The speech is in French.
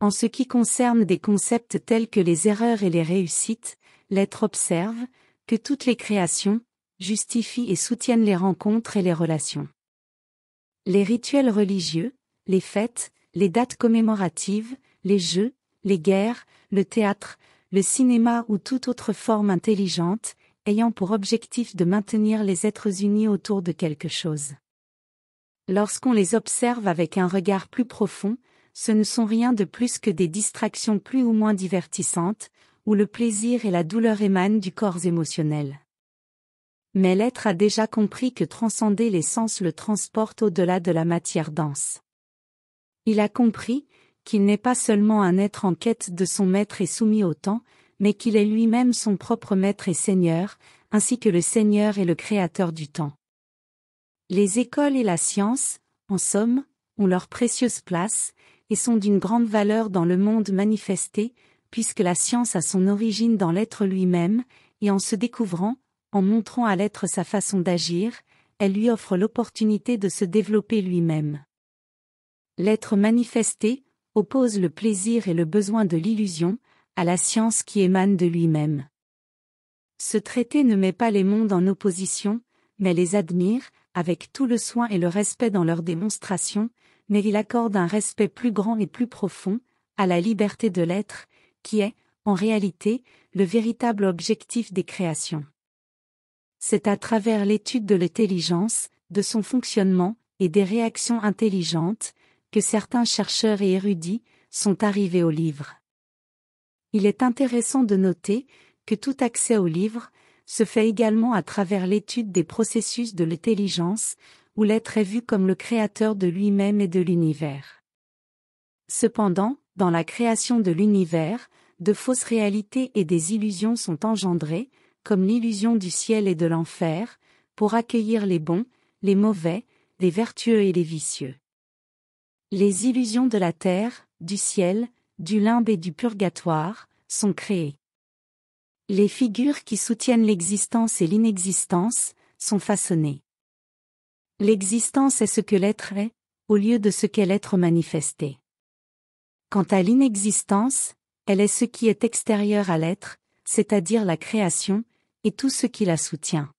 En ce qui concerne des concepts tels que les erreurs et les réussites, l'être observe que toutes les créations justifient et soutiennent les rencontres et les relations. Les rituels religieux, les fêtes, les dates commémoratives, les jeux, les guerres, le théâtre, le cinéma ou toute autre forme intelligente, ayant pour objectif de maintenir les êtres unis autour de quelque chose. Lorsqu'on les observe avec un regard plus profond, ce ne sont rien de plus que des distractions plus ou moins divertissantes, où le plaisir et la douleur émanent du corps émotionnel. Mais l'être a déjà compris que transcender les sens le transporte au-delà de la matière dense. Il a compris qu'il n'est pas seulement un être en quête de son maître et soumis au temps, mais qu'il est lui-même son propre maître et seigneur, ainsi que le Seigneur et le Créateur du temps. Les écoles et la science, en somme, ont leur précieuse place, et sont d'une grande valeur dans le monde manifesté, puisque la science a son origine dans l'être lui-même, et en se découvrant, en montrant à l'être sa façon d'agir, elle lui offre l'opportunité de se développer lui-même. L'être manifesté oppose le plaisir et le besoin de l'illusion à la science qui émane de lui-même. Ce traité ne met pas les mondes en opposition, mais les admire, avec tout le soin et le respect dans leur démonstration, mais il accorde un respect plus grand et plus profond à la liberté de l'être, qui est, en réalité, le véritable objectif des créations. C'est à travers l'étude de l'intelligence, de son fonctionnement, et des réactions intelligentes, que certains chercheurs et érudits sont arrivés au livre. Il est intéressant de noter que tout accès au livre se fait également à travers l'étude des processus de l'intelligence, où l'être est vu comme le créateur de lui-même et de l'univers. Cependant, dans la création de l'univers, de fausses réalités et des illusions sont engendrées, comme l'illusion du ciel et de l'enfer, pour accueillir les bons, les mauvais, les vertueux et les vicieux. Les illusions de la terre, du ciel, du limbe et du purgatoire, sont créées. Les figures qui soutiennent l'existence et l'inexistence, sont façonnées. L'existence est ce que l'être est, au lieu de ce qu'est l'être manifesté. Quant à l'inexistence, elle est ce qui est extérieur à l'être, c'est-à-dire la création, et tout ce qui la soutient.